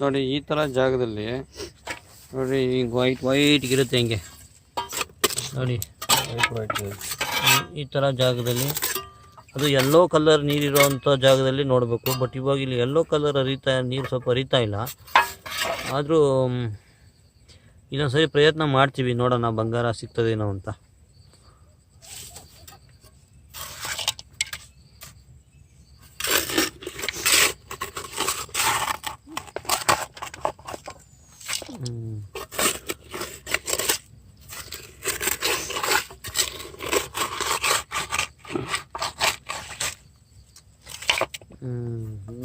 ನೋಡಿ ಈ ಥರ ಜಾಗದಲ್ಲಿ ನೋಡಿ ಈಗ ವೈಟ್ ಇರುತ್ತೆ ಹಿಂಗೆ ನೋಡಿ ವೈಟ್ ಈ ಥರ ಜಾಗದಲ್ಲಿ ಅದು ಯೆಲ್ಲೋ ಕಲರ್ ನೀರಿರೋವಂಥ ಜಾಗದಲ್ಲಿ ನೋಡಬೇಕು. ಬಟ್ ಇವಾಗ ಇಲ್ಲಿ ಯೆಲ್ಲೋ ಕಲರ್ ನೀರು ಸ್ವಲ್ಪ ಹರಿತಾ ಇಲ್ಲ. ಆದರೂ ಇನ್ನೊಂದು ಸರಿ ಪ್ರಯತ್ನ ಮಾಡ್ತೀವಿ, ನೋಡೋಣ ಬಂಗಾರ ಸಿಗ್ತದೇನೋ ಅಂತ.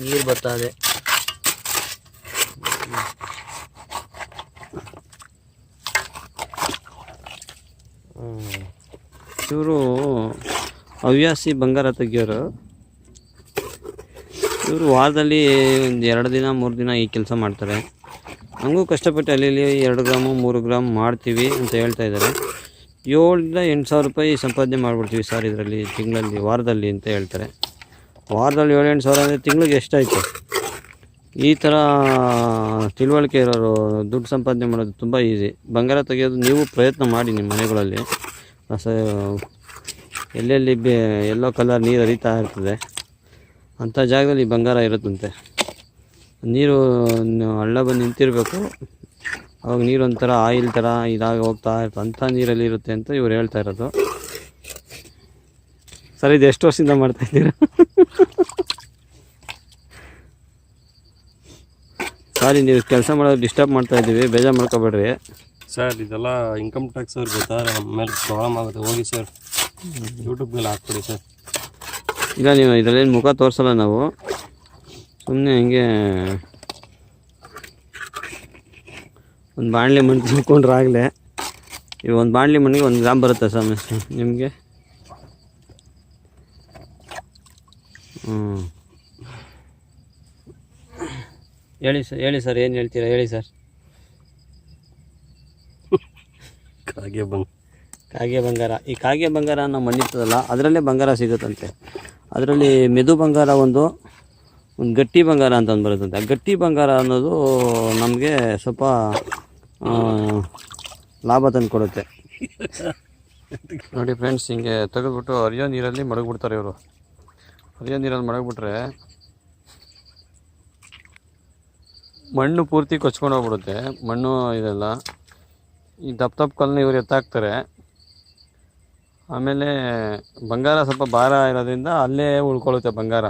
ನೀರು ಬರ್ತಾ ಇದೆ. ಇವರು ಹವ್ಯಾಸಿ ಬಂಗಾರ ತೆಗಿಯೋರು. ಇವರು ವಾರದಲ್ಲಿ ಒಂದು 2 ದಿನ 3 ದಿನ ಈ ಕೆಲಸ ಮಾಡ್ತಾರೆ. ನಮಗೂ ಕಷ್ಟಪಟ್ಟು ಅಲ್ಲಿ 2 ಗ್ರಾಮು 3 ಗ್ರಾಮ್ ಮಾಡ್ತೀವಿ ಅಂತ ಹೇಳ್ತಾ ಇದ್ದಾರೆ. 7,000 to 8,000 ರೂಪಾಯಿ ಸಂಪಾದನೆ ಮಾಡಿಬಿಡ್ತೀವಿ ಸರ್ ಇದರಲ್ಲಿ ತಿಂಗಳಲ್ಲಿ, ವಾರದಲ್ಲಿ ಅಂತ ಹೇಳ್ತಾರೆ. ವಾರದಲ್ಲಿ 7,000 to 8,000 ಅಂದರೆ ತಿಂಗಳಿಗೆ ಎಷ್ಟಾಯಿತು? ಈ ಥರ ತಿಳುವಳಿಕೆ ಇರೋರು ದುಡ್ಡು ಸಂಪಾದನೆ ಮಾಡೋದು ತುಂಬ ಈಸಿ. ಬಂಗಾರ ತೆಗೆಯೋದು ನೀವು ಪ್ರಯತ್ನ ಮಾಡಿ ನಿಮ್ಮ ಮನೆಗಳಲ್ಲಿ. ಎಲ್ಲೆಲ್ಲಿ ಎಲ್ಲೋ ಕಲರ್ ನೀರು ಹರಿತಾ ಇರ್ತದೆ ಅಂಥ ಜಾಗದಲ್ಲಿ ಬಂಗಾರ ಇರುತ್ತಂತೆ. ನೀರು ಹಳ್ಳ ಬಂದು ನಿಂತಿರಬೇಕು, ಅವಾಗ ನೀರು ಒಂಥರ ಆಯಿಲ್ ಥರ ಇದಾಗಿ ಹೋಗ್ತಾ ಇರ್ತದೆ, ಅಂಥ ನೀರಲ್ಲಿ ಇರುತ್ತೆ ಅಂತ ಇವ್ರು ಹೇಳ್ತಾ ಇರೋದು. ಸರ್ ಇದು ಎಷ್ಟು ವರ್ಷದಿಂದ ಮಾಡ್ತಾಯಿದ್ದೀರಾ? ಸಾರಿ ನೀವು ಕೆಲಸ ಮಾಡೋದು ಡಿಸ್ಟರ್ಬ್ ಮಾಡ್ತಾಯಿದ್ದೀವಿ, ಬೇಜಾರು ಮಾಡ್ಕೊಬೇಡ್ರಿ ಸರ್. ಇದೆಲ್ಲ ಇನ್ಕಮ್ ಟ್ಯಾಕ್ಸ್ ಅವ್ರು ಗೊತ್ತಾರೆ, ನಮ್ಮ ಮೇಲೆ ಪ್ರಾಬ್ಲಮ್ ಆಗುತ್ತೆ. ಹೋಗಿ ಸರ್, ಯೂಟ್ಯೂಬ್ನಲ್ಲಿ ಹಾಕ್ಕೊಡಿ ಸರ್. ಇಲ್ಲ ನೀವು ಇದರಲ್ಲೇನು ಮುಖ ತೋರಿಸಲ್ಲ ನಾವು, ಸುಮ್ಮನೆ ಹಿಂಗೆ ಒಂದು ಬಾಣಲಿ ಮಣ್ಣು ತಿಳ್ಕೊಂಡ್ರೆ ಆಗಲೇ. ಈಗ ಒಂದು ಬಾಣಲಿ ಮಣ್ಣಿಗೆ 1 ಗ್ರಾಮ್ ಬರುತ್ತೆ ಸಮಸ್ಯೆ ನಿಮಗೆ. ಹೇಳಿ ಸರ್ ಏನು ಹೇಳ್ತೀರಾ ಹೇಳಿ ಸರ್. ಕಾಗೆ ಬಂಗಾರ, ಈ ಕಾಗೆ ಬಂಗಾರ ನಾವು ಮಣ್ಣಿರ್ತದಲ್ಲ ಅದರಲ್ಲೇ ಬಂಗಾರ ಸಿಗುತ್ತಂತೆ. ಅದರಲ್ಲಿ ಮೆದು ಬಂಗಾರ ಒಂದು ಗಟ್ಟಿ ಬಂಗಾರ ಅಂತ ಒಂದು ಬರುತ್ತಂತೆ. ಆ ಗಟ್ಟಿ ಬಂಗಾರ ಅನ್ನೋದು ನಮಗೆ ಸ್ವಲ್ಪ ಲಾಭ ತಂದು ಕೊಡುತ್ತೆ. ನೋಡಿ ಫ್ರೆಂಡ್ಸ್, ಹಿಂಗೆ ತೆಗೆದುಬಿಟ್ಟು ಹರಿಯೋ ನೀರಲ್ಲಿ ಮಡಗ್ಬಿಡ್ತಾರೆ ಇವರು. ಹರಿಯೋ ನೀರಲ್ಲಿ ಮಡಗ್ಬಿಟ್ರೆ ಮಣ್ಣು ಪೂರ್ತಿ ಕೊಚ್ಕೊಂಡು ಹೋಗ್ಬಿಡುತ್ತೆ. ಮಣ್ಣು ಇದೆಲ್ಲ ಈ ದಪ್ಪ ಕಲ್ಲನ್ನ ಇವರು ಎತ್ತಾಕ್ತಾರೆ. ಆಮೇಲೆ ಬಂಗಾರ ಸ್ವಲ್ಪ ಭಾರ ಇರೋದ್ರಿಂದ ಅಲ್ಲೇ ಉಳ್ಕೊಳ್ಳುತ್ತೆ ಬಂಗಾರ.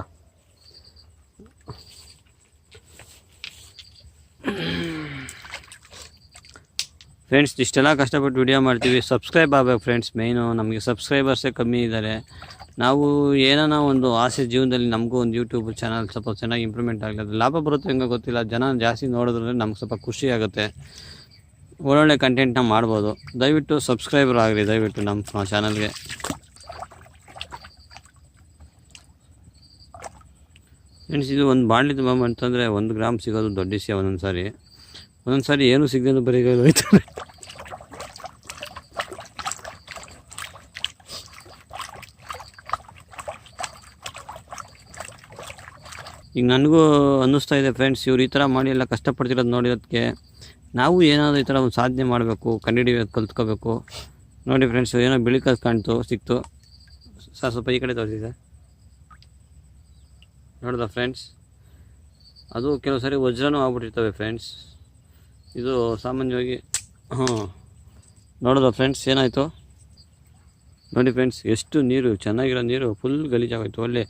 ಫ್ರೆಂಡ್ಸ್, ಇಷ್ಟೆಲ್ಲ ಕಷ್ಟಪಟ್ಟು ವಿಡಿಯೋ ಮಾಡ್ತೀವಿ, ಸಬ್ಸ್ಕ್ರೈಬ್ ಆಗಬೇಕು ಫ್ರೆಂಡ್ಸ್. ಮೇಯ್ನು ನಮಗೆ ಸಬ್ಸ್ಕ್ರೈಬರ್ಸೇ ಕಮ್ಮಿ ಇದ್ದಾರೆ. ನಾವು ಏನೋ ಒಂದು ಆಸೆ ಜೀವನದಲ್ಲಿ, ನಮಗೂ ಒಂದು ಯೂಟ್ಯೂಬ್ ಚಾನಲ್ ಸ್ವಲ್ಪ ಚೆನ್ನಾಗಿ ಇಂಪ್ರೂವ್ಮೆಂಟ್ ಆಗಲಿ. ಲಾಭ ಬರುತ್ತೆ ಹೆಂಗೋ ಗೊತ್ತಿಲ್ಲ, ಜನ ಜಾಸ್ತಿ ನೋಡಿದ್ರೆ ನಮ್ಗೆ ಸ್ವಲ್ಪ ಖುಷಿ ಆಗುತ್ತೆ, ಒಳ್ಳೊಳ್ಳೆ ಕಂಟೆಂಟ್ನ ಮಾಡ್ಬೋದು. ದಯವಿಟ್ಟು ಸಬ್ಸ್ಕ್ರೈಬರ್ ಆಗಿರಿ ದಯವಿಟ್ಟು ನಮ್ಮ ಚಾನಲ್ಗೆ. ಫ್ರೆಂಡ್ಸ್, ಇದು ಒಂದು ಬಾಣಲಿ ತುಂಬ ಅಂತಂದರೆ 1 ಗ್ರಾಮ್ ಸಿಗೋದು ದೊಡ್ಡ ವಿಷಯ. ಒಂದೊಂದು ಸಾರಿ ಏನೂ ಸಿಗದೇನು ಬರೀ ಹೋಯ್ತಾರೆ. ಈಗ ನನಗೂ ಅನ್ನಿಸ್ತಾ ಇದೆ ಫ್ರೆಂಡ್ಸ್, ಇವ್ರು ಈ ಥರ ಮಾಡಿ ಎಲ್ಲ ಕಷ್ಟಪಡ್ತಿರೋದು ನೋಡಿರೋದಕ್ಕೆ ನಾವು ಏನಾದರೂ ಈ ಥರ ಒಂದು ಸಾಧನೆ ಮಾಡಬೇಕು, ಕಂಡುಹಿಡಿಯೋದು ಕಲ್ತ್ಕೋಬೇಕು. ನೋಡಿ ಫ್ರೆಂಡ್ಸ್, ಏನೋ ಬಿಳಿ ಕಲ್ಲು ಸಿಕ್ತು ಸರ್. ಸ್ವಲ್ಪ ಈ ಕಡೆ ತೋರಿಸಿ ಸರ್. ನೋಡ್ದ ಫ್ರೆಂಡ್ಸ್, ಅದು ಕೆಲವು ಸಾರಿ ವಜ್ರನೂ ಆಗ್ಬಿಟ್ಟಿರ್ತವೆ ಫ್ರೆಂಡ್ಸ್. ಇದು ಸಾಮಾನ್ಯವಾಗಿ ನೋಡೋದ ಫ್ರೆಂಡ್ಸ್ ಏನಾಯಿತು ನೋಡಿ ಫ್ರೆಂಡ್ಸ್, ಎಷ್ಟು ನೀರು ಚೆನ್ನಾಗಿರೋ ನೀರು ಫುಲ್ ಗಲೀಜಾಗೋಯ್ತು. ಒಳ್ಳೆ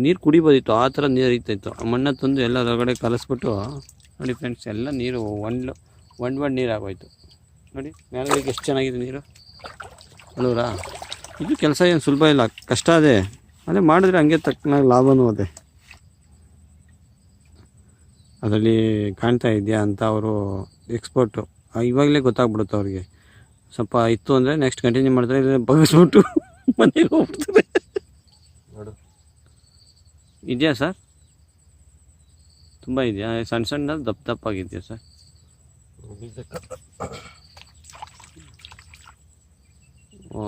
ನೀರು ಕುಡಿಬೋದಿತ್ತು, ಆ ಥರ ನೀರು ಹರಿತಾಯಿತ್ತು. ಮಣ್ಣ ತಂದು ಎಲ್ಲ ಹೊರಗಡೆ ಕಲಿಸ್ಬಿಟ್ಟು ನೋಡಿ ಫ್ರೆಂಡ್ಸ್, ಎಲ್ಲ ನೀರು ಒಂಡ್ ನೀರು ಆಗೋಯ್ತು. ನೋಡಿ ಮೇಲ್ಗಡೆಗೆ ಎಷ್ಟು ಚೆನ್ನಾಗಿದೆ ನೀರು ಅಲ್ವರಾ. ಇದು ಕೆಲಸ ಏನು ಸುಲಭ ಇಲ್ಲ, ಕಷ್ಟ ಅದೇ. ಅದೇ ಮಾಡಿದ್ರೆ ಹಂಗೆ ತಕ್ಕನಾಗಿ ಲಾಭವೂ ಅದೇ. ಅದರಲ್ಲಿ ಕಾಣ್ತಾ ಇದೆಯಾ ಅಂತ ಅವರು ಎಕ್ಸ್ಪರ್ಟು, ಇವಾಗಲೇ ಗೊತ್ತಾಗ್ಬಿಡುತ್ತೆ ಅವ್ರಿಗೆ. ಸ್ವಲ್ಪ ಇತ್ತು ಅಂದರೆ ನೆಕ್ಸ್ಟ್ ಕಂಟಿನ್ಯೂ ಮಾಡ್ತಾರೆ, ಇಲ್ಲ ಬಗ್ಗಿಸ್ಬಿಟ್ಟು ಮನೆಗೆ ಹೋಗ್ಬಿಡ್ತಾರೆ. ಇದೆಯಾ ಸರ್? ತುಂಬ ಇದೆಯಾ? ಸಣ್ಣ ಸಣ್ಣ ದಪ್ಪಾಗಿದೆಯಾ ಸರ್? ಓ